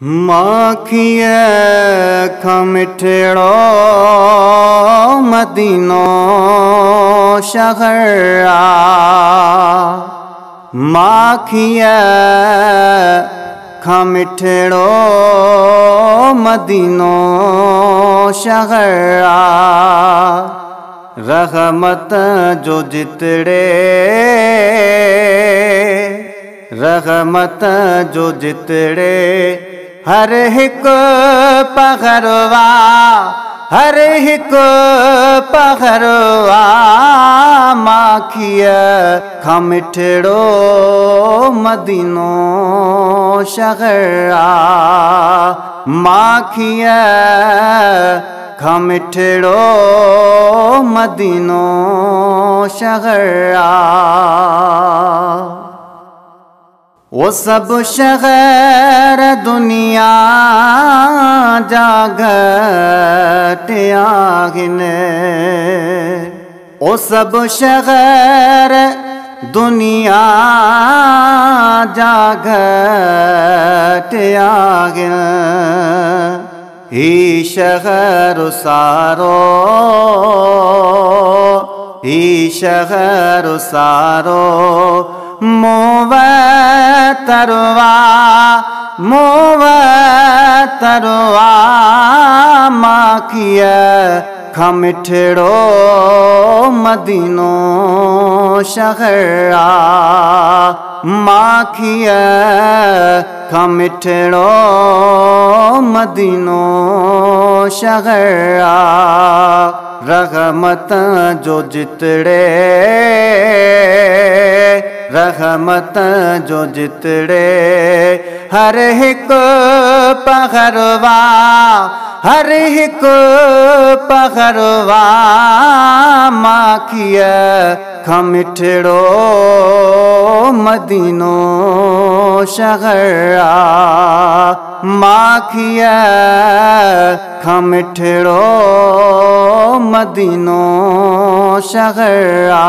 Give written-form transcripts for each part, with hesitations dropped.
माखिया खमिठड़ो मदीनो शहरा माखिया खमिठड़ो मदीनो शहरा रहमत जो जितड़े रहमत जो जितड़े हर हिक पहरवा हर हिक पहरवा माखिया खमिठड़ो मदीनो शहरा माखिया खमिठड़ो मदीनो शहरा वो सब शहर दुनिया जागटियागिने वो सब शहर दुनिया जागटियागिने ही शहर सारो ही शहर सारो मोव तरवा माखिया खमिठड़ो मदीनो शहरा माखिया खमिठड़ो मदीनो शहरा रहमत जो जितड़े रहमत जो जितड़े हर हिक पहरवा हर हिक पहरवा माखिया खमिठड़ो मदीनो शहरा माखिया खमिठड़ो मदीनो शहरा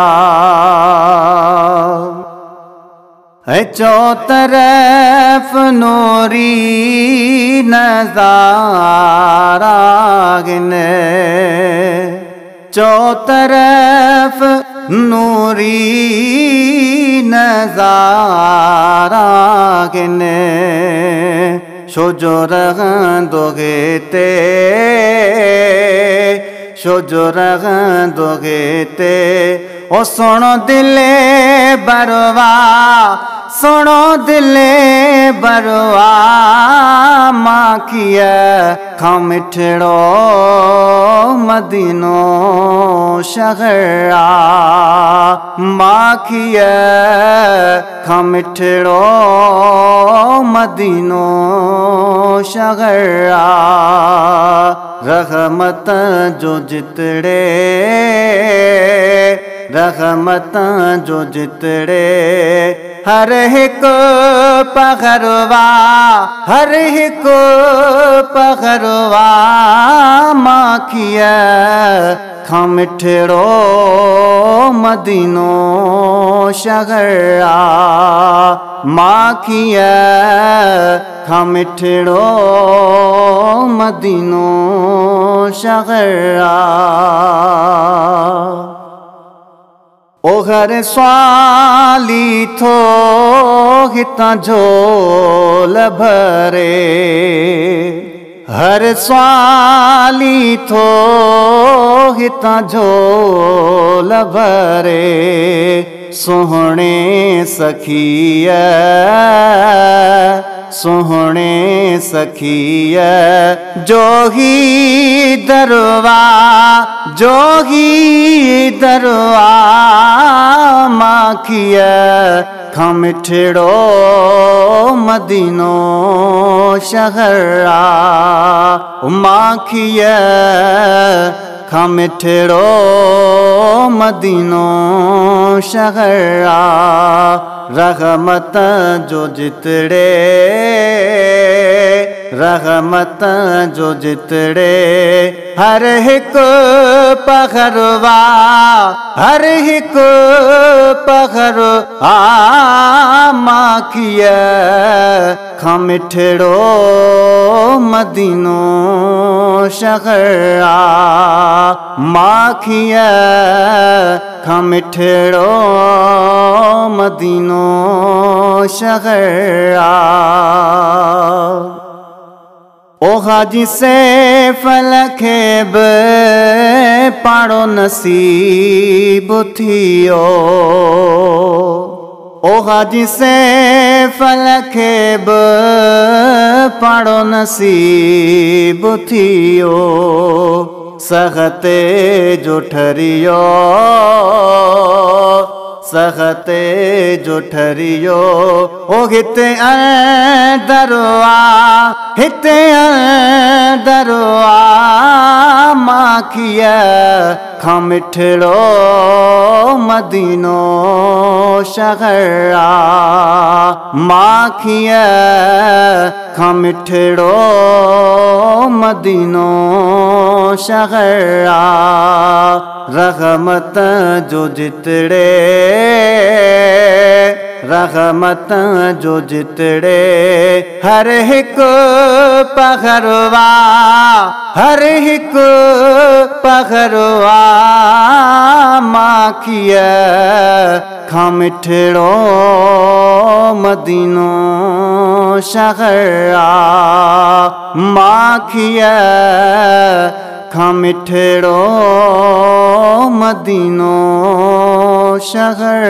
चौतरफ नूरी नज़ारा गिने चौतरफ नूरी नज़ारा गिने शोजो रहंदोगे ते शोजो रहंदोगे ते ओ सुनो दिले बरवा सुनो दिले बरवा माखिया खमिठड़ो मदीनो शहरा माखिया खमिठड़ो मदीनो शहरा रहमत जो जितड़े रहमत जो जितड़े हर हिक पहरवा हर हिक पहरवा माखिया खमिठड़ो मदीनो शहरा माखिया खमिठड़ो मदीनो शहरा ओ घर स्वाली थो हितां झोल भरे हर स्वाली थो हितां झोल भरे सोहणे सखिया सोहणे सखिया जोगी दरवा माखिया खमिठड़ो मदीनो शहरा माखिया खमिठड़ो मदीनो शहरा रहमत जो जितड़े रहमत जो जितड़े हर हिक पखरवा हर हिक पखरवा माखिया खमिठड़ो मदीनो शहर माखिया खमिठड़ो मदीनो शहर ओ हाजी से फलखे पाड़ो नसीब थियो ओ हाजी से फलखे पाड़ो नसीब थियो सखते जो ठरियो सखते जो ठरियो ओ हिते दरवा हिते दरवा माखिया खमिठड़ो मदीनो शहर माखिया खमिठड़ो मदीनो शहर रहमत जो जितड़े रहमत जो जितड़े हर हिक पखरवा हर हिक पखरवा माखिया खमिठड़ो मदीनो शहर माखिया खमिठड़ो मदीनो शहर